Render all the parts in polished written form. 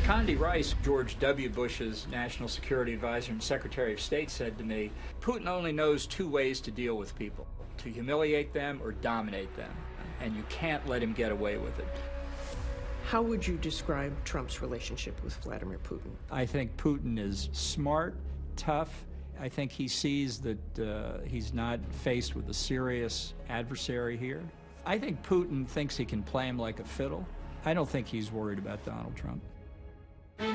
Condi Rice, George W. Bush's national security advisor and Secretary of State, said to me, Putin only knows two ways to deal with people, to humiliate them or dominate them, and you can't let him get away with it. How would you describe Trump's relationship with Vladimir Putin? I think Putin is smart, tough. I think he sees that he's not faced with a serious adversary here. I think Putin thinks he can play him like a fiddle. I don't think he's worried about Donald Trump. Hi,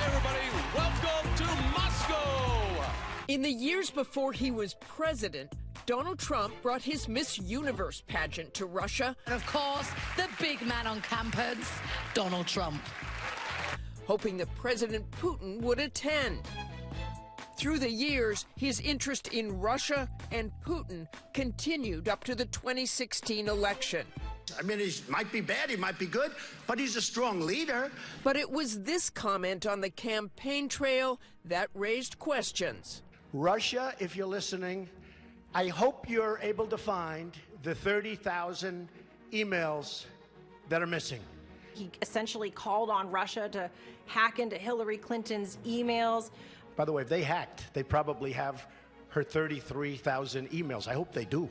everybody. Welcome to Moscow. In the years before he was president, Donald Trump brought his Miss Universe pageant to Russia. And of course, the big man on campus, Donald Trump. Hoping that President Putin would attend. Through the years, his interest in Russia and Putin continued up to the 2016 election. I mean, he might be bad, he might be good, but he's a strong leader. But it was this comment on the campaign trail that raised questions. Russia, if you're listening, I hope you're able to find the 30,000 emails that are missing. He essentially called on Russia to hack into Hillary Clinton's emails. By the way, if they hacked, they probably have her 33,000 emails. I hope they do.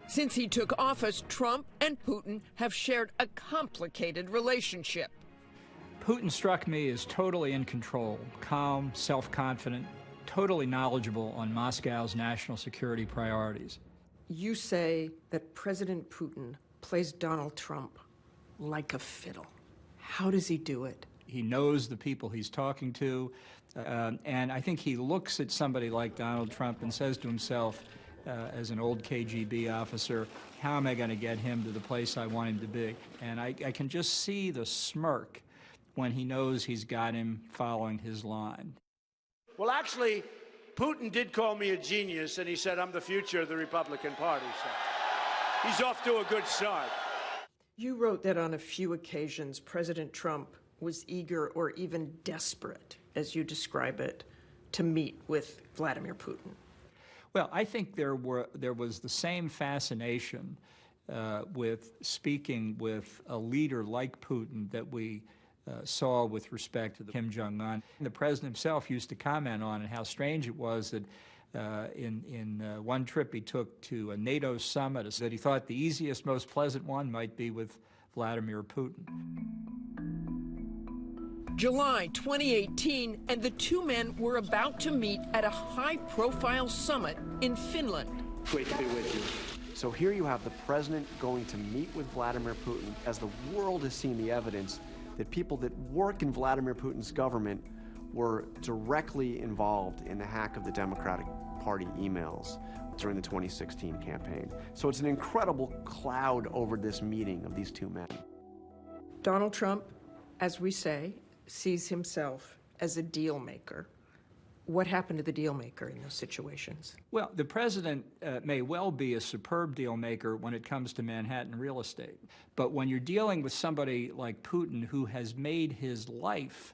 Since he took office, Trump and Putin have shared a complicated relationship. Putin struck me as totally in control, calm, self-confident, totally knowledgeable on Moscow's national security priorities. You say that President Putin plays Donald Trump like a fiddle. How does he do it? He knows the people he's talking to, and I think he looks at somebody like Donald Trump and says to himself, as an old KGB officer, how am I going to get him to the place I want him to be? And I can just see the smirk when he knows he's got him following his line. Well, actually, Putin did call me a genius, and he said I'm the future of the Republican Party. So he's off to a good start. You wrote that on a few occasions, President Trump was eager or even desperate, as you describe it, to meet with Vladimir Putin. Well, I think there was the same fascination with speaking with a leader like Putin that we saw with respect to Kim Jong-un. The president himself used to comment on it, how strange it was that in one trip he took to a NATO summit, that he thought the easiest, most pleasant one might be with Vladimir Putin. July 2018, and the two men were about to meet at a high-profile summit in Finland. Great to be with you. So here you have the president going to meet with Vladimir Putin as the world has seen the evidence that people that work in Vladimir Putin's government were directly involved in the hack of the Democratic Party emails during the 2016 campaign. So it's an incredible cloud over this meeting of these two men. Donald Trump, as we say, sees himself as a deal maker. What happened to the deal maker in those situations? Well, the president may well be a superb deal maker when it comes to Manhattan real estate. But when you're dealing with somebody like Putin, who has made his life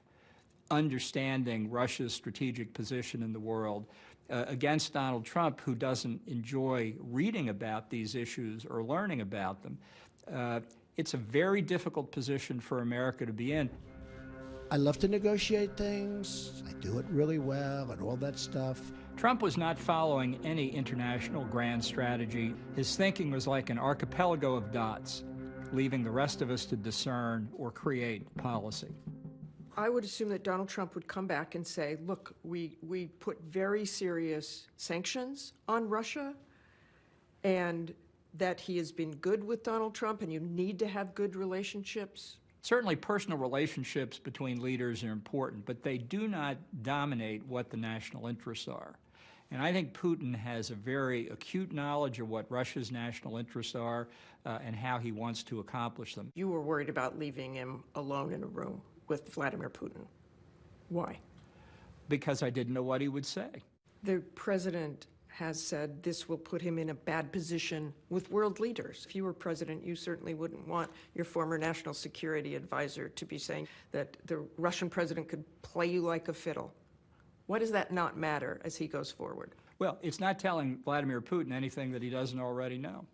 understanding Russia's strategic position in the world, against Donald Trump, who doesn't enjoy reading about these issues or learning about them, it's a very difficult position for America to be in. I love to negotiate things. I do it really well and all that stuff. Trump was not following any international grand strategy. His thinking was like an archipelago of dots, leaving the rest of us to discern or create policy. I would assume that Donald Trump would come back and say, look, we put very serious sanctions on Russia, and that he has been good with Donald Trump, and you need to have good relationships. Certainly personal relationships between leaders are important, but they do not dominate what the national interests are. And I think Putin has a very acute knowledge of what Russia's national interests are and how he wants to accomplish them. You were worried about leaving him alone in a room with Vladimir Putin. Why? Because I didn't know what he would say. The president has said this will put him in a bad position with world leaders. If you were president, you certainly wouldn't want your former national security advisor to be saying that the Russian president could play you like a fiddle. Why does that not matter as he goes forward? Well, it's not telling Vladimir Putin anything that he doesn't already know.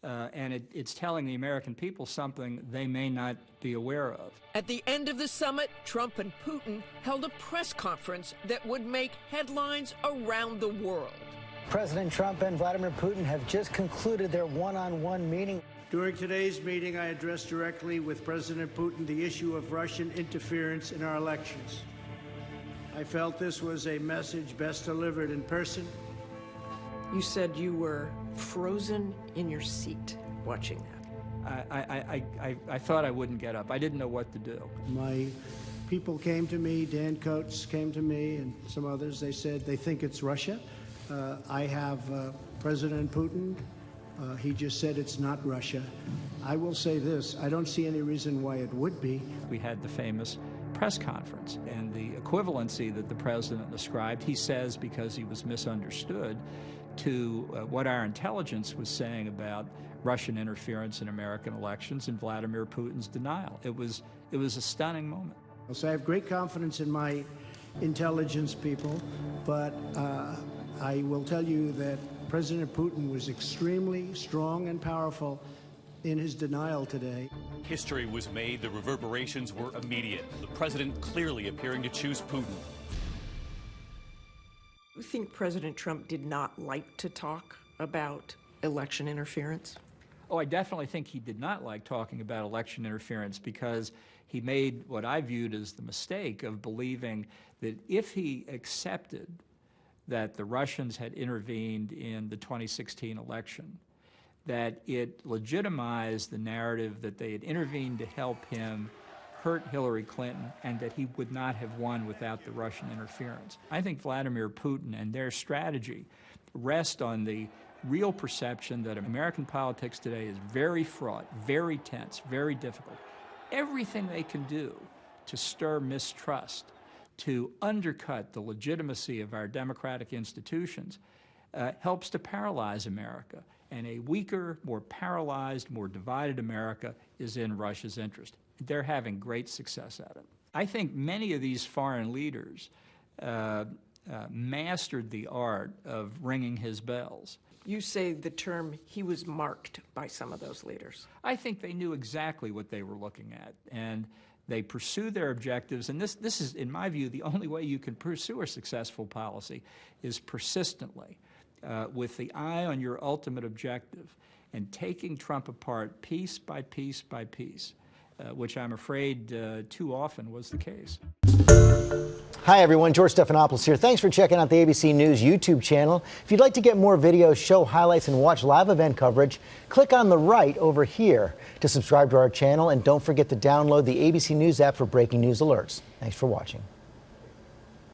and it's telling the American people something they may not be aware of. At the end of the summit, Trump and Putin held a press conference that would make headlines around the world. President Trump and Vladimir Putin have just concluded their one-on-one meeting. During today's meeting, I addressed directly with President Putin the issue of Russian interference in our elections. I felt this was a message best delivered in person. You said you were frozen in your seat watching that. I thought I wouldn't get up. I didn't know what to do. My people came to me, Dan Coates came to me, and some others. They said they think it's Russia. I have President Putin. He just said it's not Russia. I will say this, I don't see any reason why it would be. We had the famous press conference, and the equivalency that the president described, he says because he was misunderstood, to what our intelligence was saying about Russian interference in American elections and Vladimir Putin's denial. It was a stunning moment. So I have great confidence in my intelligence people, but I will tell you that President Putin was extremely strong and powerful in his denial today. History was made. The reverberations were immediate. The president clearly appearing to choose Putin. You think President Trump did not like to talk about election interference? Oh, I definitely think he did not like talking about election interference because he made what I viewed as the mistake of believing that if he accepted that the Russians had intervened in the 2016 election, that it legitimized the narrative that they had intervened to help him hurt Hillary Clinton and that he would not have won without the Russian interference. I think Vladimir Putin and their strategy rest on the real perception that American politics today is very fraught, very tense, very difficult. Everything they can do to stir mistrust, to undercut the legitimacy of our democratic institutions, helps to paralyze America. And a weaker, more paralyzed, more divided America is in Russia's interest. They're having great success at it. I think many of these foreign leaders mastered the art of ringing his bells. You say the term, he was marked by some of those leaders. I think they knew exactly what they were looking at, and they pursue their objectives. And this is, in my view, the only way you can pursue a successful policy is persistently, with the eye on your ultimate objective, and taking Trump apart piece by piece by piece, which I'm afraid too often was the case. Hi, everyone. George Stephanopoulos here. Thanks for checking out the ABC News YouTube channel. If you'd like to get more videos, show highlights, and watch live event coverage, click on the right over here to subscribe to our channel. And don't forget to download the ABC News app for breaking news alerts. Thanks for watching.